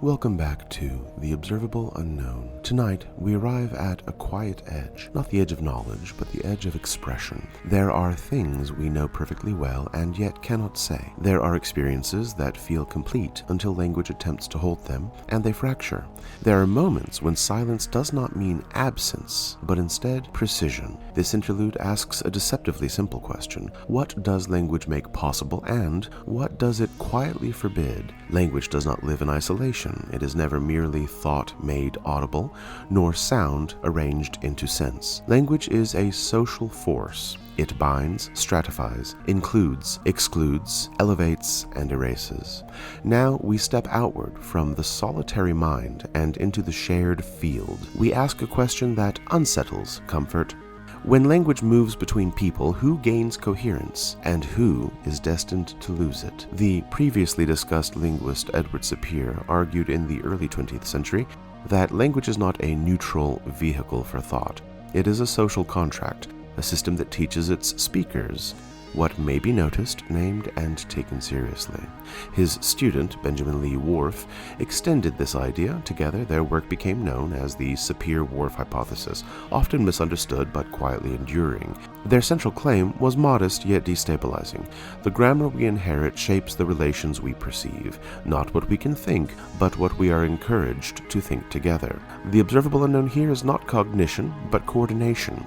Welcome back to The Observable Unknown. Tonight, we arrive at a quiet edge, not the edge of knowledge, but the edge of expression. There are things we know perfectly well and yet cannot say. There are experiences that feel complete until language attempts to hold them, and they fracture. There are moments when silence does not mean absence, but instead precision. This interlude asks a deceptively simple question. What does language make possible, and what does it quietly forbid? Language does not live in isolation. It is never merely thought made audible, nor sound arranged into sense. Language is a social force. It binds, stratifies, includes, excludes, elevates, and erases. Now we step outward from the solitary mind and into the shared field. We ask a question that unsettles comfort. When language moves between people, who gains coherence and who is destined to lose it? The previously discussed linguist Edward Sapir argued in the early 20th century that language is not a neutral vehicle for thought. It is a social contract, a system that teaches its speakers what may be noticed, named, and taken seriously. His student, Benjamin Lee Whorf, extended this idea. Together, their work became known as the Sapir-Whorf hypothesis, often misunderstood but quietly enduring. Their central claim was modest yet destabilizing. The grammar we inherit shapes the relations we perceive, not what we can think, but what we are encouraged to think together. The observable unknown here is not cognition, but coordination.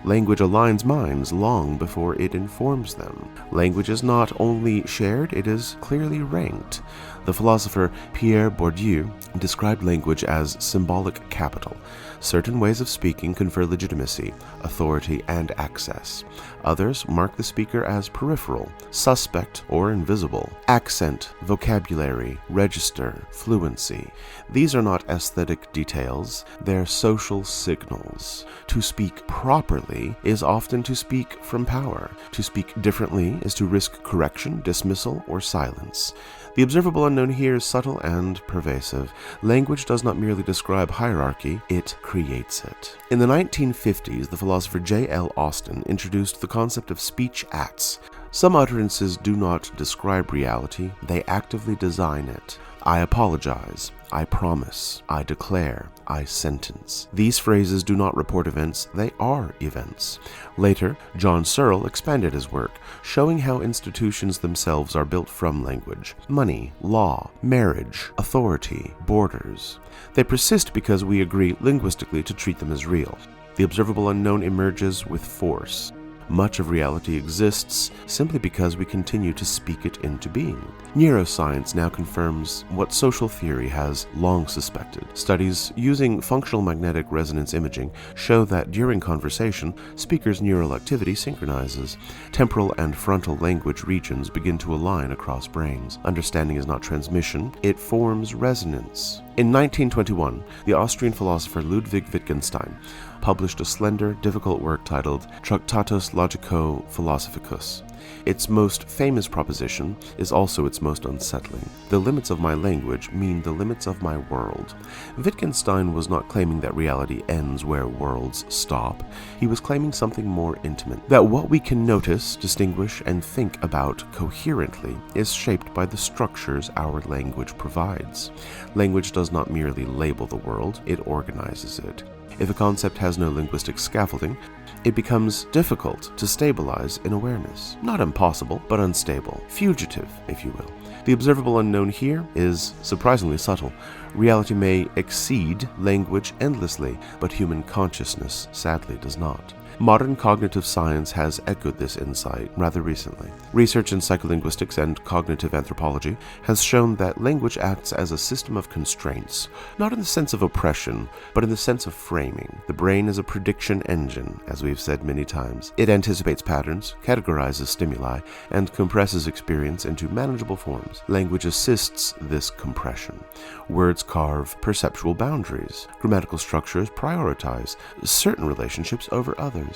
Language aligns minds long before it informs them. Language is not only shared, it is clearly ranked. The philosopher Pierre Bourdieu described language as symbolic capital. Certain ways of speaking confer legitimacy, authority, and access. Others mark the speaker as peripheral, suspect, or invisible. Accent, vocabulary, register, fluency. These are not aesthetic details, they're social signals. To speak properly is often to speak from power. To speak differently is to risk correction, dismissal, or silence. The observable unknown here is subtle and pervasive. Language does not merely describe hierarchy, it creates it. In the 1950s, the philosopher J.L. Austin introduced the concept of speech acts. Some utterances do not describe reality, they actively design it. I apologize, I promise, I declare, I sentence. These phrases do not report events, they are events. Later, John Searle expanded his work, showing how institutions themselves are built from language. Money, law, marriage, authority, borders. They persist because we agree linguistically to treat them as real. The observable unknown emerges with force. Much of reality exists simply because we continue to speak it into being. Neuroscience now confirms what social theory has long suspected. Studies using functional magnetic resonance imaging show that during conversation, speakers' neural activity synchronizes. Temporal and frontal language regions begin to align across brains. Understanding is not transmission, it forms resonance. In 1921, the Austrian philosopher Ludwig Wittgenstein published a slender, difficult work titled Tractatus Logico-Philosophicus. Its most famous proposition is also its most unsettling. The limits of my language mean the limits of my world. Wittgenstein was not claiming that reality ends where worlds stop. He was claiming something more intimate, that what we can notice, distinguish, and think about coherently is shaped by the structures our language provides. Language does not merely label the world, it organizes it. If a concept has no linguistic scaffolding, it becomes difficult to stabilize in awareness. Not impossible, but unstable. Fugitive, if you will. The observable unknown here is surprisingly subtle. Reality may exceed language endlessly, but human consciousness sadly does not. Modern cognitive science has echoed this insight rather recently. Research in psycholinguistics and cognitive anthropology has shown that language acts as a system of constraints, not in the sense of oppression, but in the sense of framing. The brain is a prediction engine, as we've said many times. It anticipates patterns, categorizes stimuli, and compresses experience into manageable forms. Language assists this compression. Words carve perceptual boundaries. Grammatical structures prioritize certain relationships over others.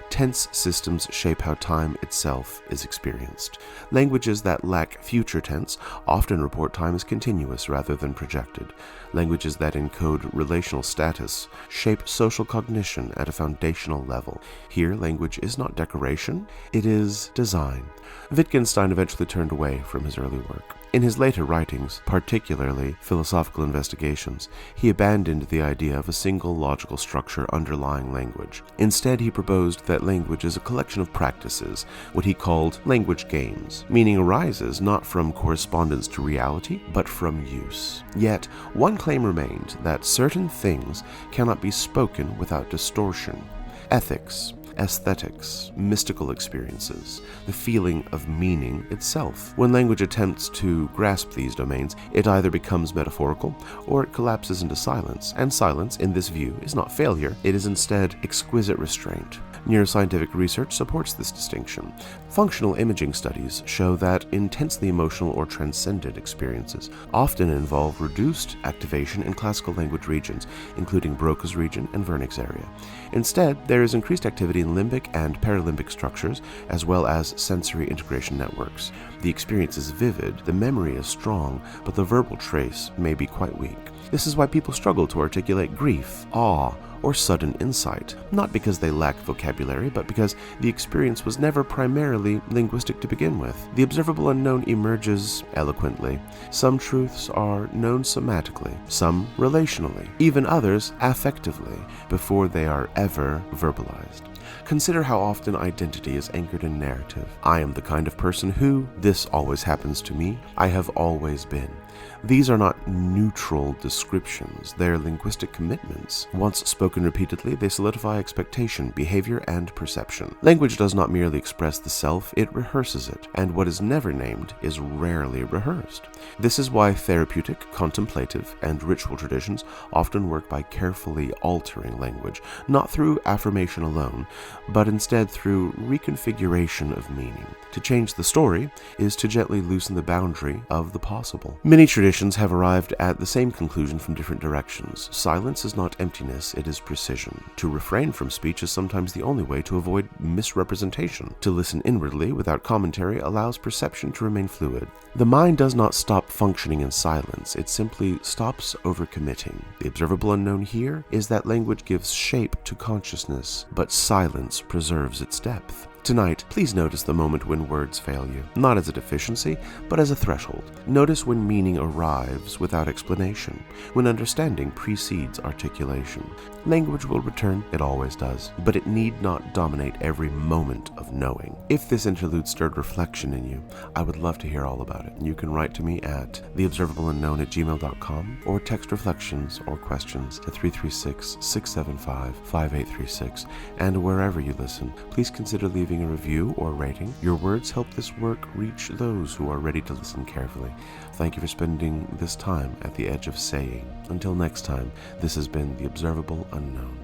Tense systems shape how time itself is experienced. Languages that lack future tense often report time as continuous rather than projected. Languages that encode relational status shape social cognition at a foundational level. Here, language is not decoration, it is design. Wittgenstein eventually turned away from his early work. In his later writings, particularly philosophical investigations, he abandoned the idea of a single logical structure underlying language. Instead, he proposed that language is a collection of practices, what he called language games. Meaning arises not from correspondence to reality, but from use. Yet, one claim remained that certain things cannot be spoken without distortion. Ethics, aesthetics, mystical experiences, the feeling of meaning itself. When language attempts to grasp these domains, it either becomes metaphorical or it collapses into silence, and silence, in this view, is not failure, it is instead exquisite restraint. Neuroscientific research supports this distinction. Functional imaging studies show that intensely emotional or transcendent experiences often involve reduced activation in classical language regions, including Broca's region and Vernix's area. Instead, there is increased activity in limbic and paralimbic structures, as well as sensory integration networks. The experience is vivid, the memory is strong, but the verbal trace may be quite weak. This is why people struggle to articulate grief, awe, or sudden insight, not because they lack vocabulary, but because the experience was never primarily linguistic to begin with. The observable unknown emerges eloquently. Some truths are known somatically, some relationally, even others affectively, before they are ever verbalized. Consider how often identity is anchored in narrative. I am the kind of person who, this always happens to me, I have always been. These are not neutral descriptions, they are linguistic commitments. Once spoken repeatedly, they solidify expectation, behavior, and perception. Language does not merely express the self, it rehearses it, and what is never named is rarely rehearsed. This is why therapeutic, contemplative, and ritual traditions often work by carefully altering language, not through affirmation alone, but instead through reconfiguration of meaning. To change the story is to gently loosen the boundary of the possible. Many traditions have arrived at the same conclusion from different directions. Silence is not emptiness, it is precision. To refrain from speech is sometimes the only way to avoid misrepresentation. To listen inwardly without commentary allows perception to remain fluid. The mind does not stop functioning in silence, it simply stops overcommitting. The observable unknown here is that language gives shape to consciousness, but silence preserves its depth. Tonight, please notice the moment when words fail you, not as a deficiency, but as a threshold. Notice when meaning arrives without explanation, when understanding precedes articulation. Language will return, it always does, but it need not dominate every moment of knowing. If this interlude stirred reflection in you, I would love to hear all about it. You can write to me at theobservableunknown@gmail.com or text reflections or questions to 336-675-5836. And wherever you listen, please consider leaving a review or rating. Your words help this work reach those who are ready to listen carefully. Thank you for spending this time at the edge of saying. Until next time, this has been The Observable Unknown.